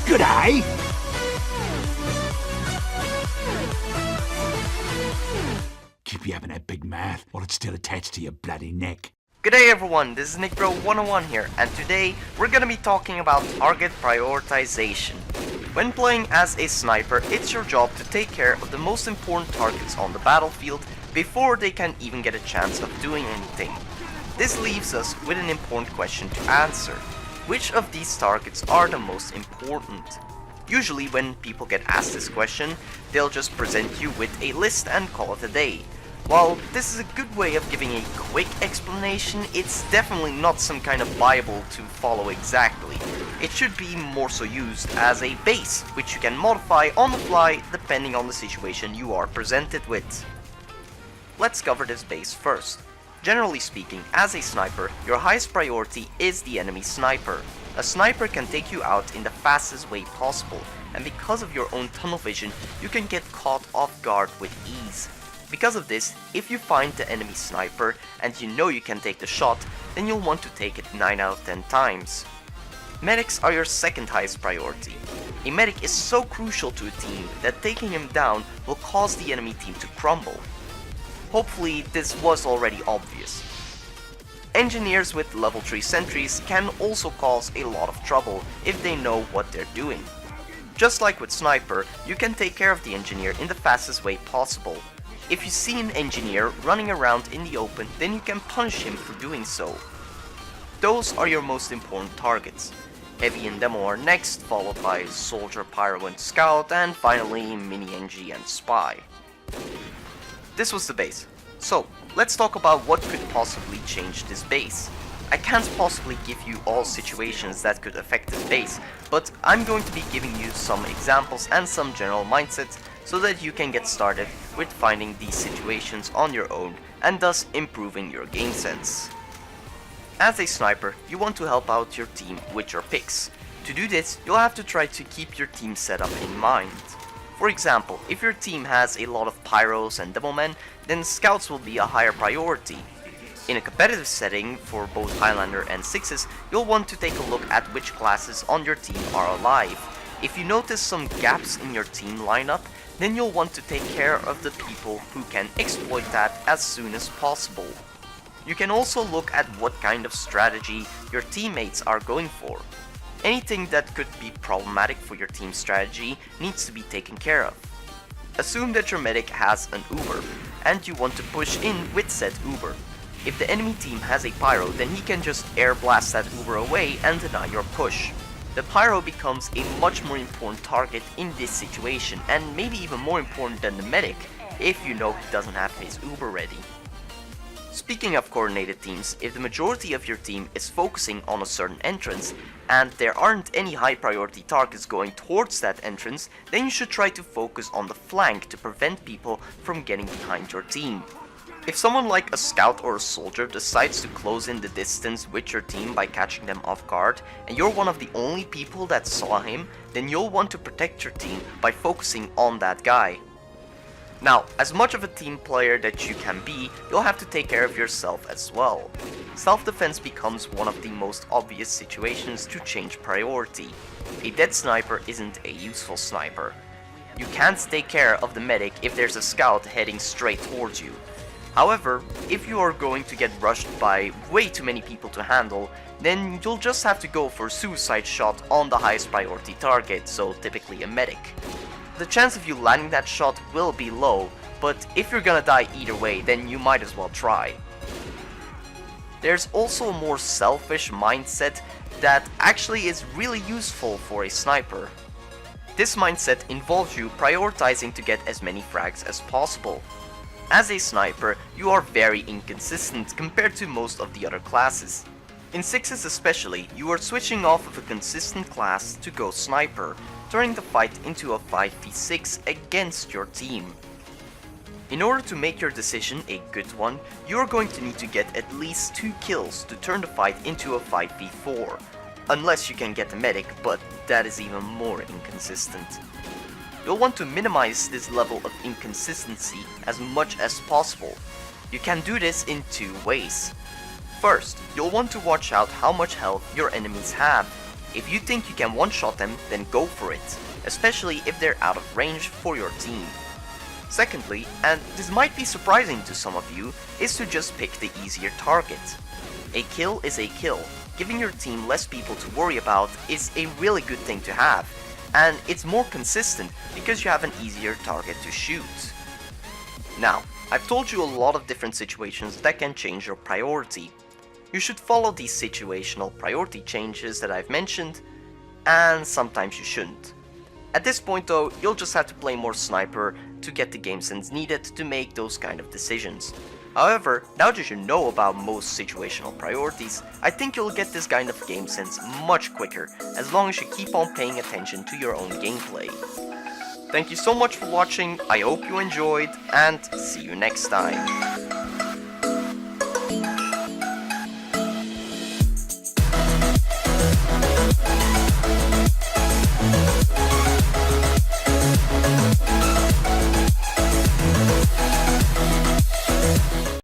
Good eye. Keep you having that big mouth while it's still attached to your bloody neck. G'day everyone, this is NickBro101 here, and today we're gonna be talking about target prioritization. When playing as a sniper, it's your job to take care of the most important targets on the battlefield before they can even get a chance of doing anything. This leaves us with an important question to answer. Which of these targets are the most important? Usually when people get asked this question, they'll just present you with a list and call it a day. While this is a good way of giving a quick explanation, it's definitely not some kind of Bible to follow exactly. It should be more so used as a base, which you can modify on the fly depending on the situation you are presented with. Let's cover this base first. Generally speaking, as a sniper, your highest priority is the enemy sniper. A sniper can take you out in the fastest way possible, and because of your own tunnel vision, you can get caught off guard with ease. Because of this, if you find the enemy sniper and you know you can take the shot, then you'll want to take it 9 out of 10 times. Medics are your second highest priority. A medic is so crucial to a team that taking him down will cause the enemy team to crumble. Hopefully this was already obvious. Engineers with level 3 sentries can also cause a lot of trouble if they know what they're doing. Just like with sniper, you can take care of the engineer in the fastest way possible. If you see an engineer running around in the open, then you can punish him for doing so. Those are your most important targets. Heavy and demo are next, followed by soldier, pyro and scout, and finally mini NG and spy. This was the base. So, let's talk about what could possibly change this base. I can't possibly give you all situations that could affect this base, but I'm going to be giving you some examples and some general mindsets so that you can get started with finding these situations on your own and thus improving your game sense. As a sniper, you want to help out your team with your picks. To do this, you'll have to try to keep your team setup in mind. For example, if your team has a lot of pyros and demomen, then scouts will be a higher priority. In a competitive setting for both Highlander and Sixes, you'll want to take a look at which classes on your team are alive. If you notice some gaps in your team lineup, then you'll want to take care of the people who can exploit that as soon as possible. You can also look at what kind of strategy your teammates are going for. Anything that could be problematic for your team strategy needs to be taken care of. Assume that your medic has an Uber, and you want to push in with said Uber. If the enemy team has a pyro, then he can just air blast that Uber away and deny your push. The pyro becomes a much more important target in this situation, and maybe even more important than the medic if you know he doesn't have his Uber ready. Speaking of coordinated teams, if the majority of your team is focusing on a certain entrance and there aren't any high priority targets going towards that entrance, then you should try to focus on the flank to prevent people from getting behind your team. If someone like a scout or a soldier decides to close in the distance with your team by catching them off guard, and you're one of the only people that saw him, then you'll want to protect your team by focusing on that guy. Now, as much of a team player that you can be, you'll have to take care of yourself as well. Self-defense becomes one of the most obvious situations to change priority. A dead sniper isn't a useful sniper. You can't take care of the medic if there's a scout heading straight towards you. However, if you are going to get rushed by way too many people to handle, then you'll just have to go for a suicide shot on the highest priority target, so typically a medic. The chance of you landing that shot will be low, but if you're gonna die either way, then you might as well try. There's also a more selfish mindset that actually is really useful for a sniper. This mindset involves you prioritizing to get as many frags as possible. As a sniper, you are very inconsistent compared to most of the other classes. In Sixes especially, you are switching off of a consistent class to go sniper, turning the fight into a 5v6 against your team. In order to make your decision a good one, you are going to need to get at least 2 kills to turn the fight into a 5v4. Unless you can get a medic, but that is even more inconsistent. You'll want to minimize this level of inconsistency as much as possible. You can do this in 2 ways. First, you'll want to watch out how much health your enemies have. If you think you can one-shot them, then go for it, especially if they're out of range for your team. Secondly, and this might be surprising to some of you, is to just pick the easier target. A kill is a kill. Giving your team less people to worry about is a really good thing to have, and it's more consistent because you have an easier target to shoot. Now, I've told you a lot of different situations that can change your priority. You should follow these situational priority changes that I've mentioned, and sometimes you shouldn't. At this point though, you'll just have to play more sniper to get the game sense needed to make those kind of decisions. However, now that you know about most situational priorities, I think you'll get this kind of game sense much quicker, as long as you keep on paying attention to your own gameplay. Thank you so much for watching, I hope you enjoyed, and see you next time.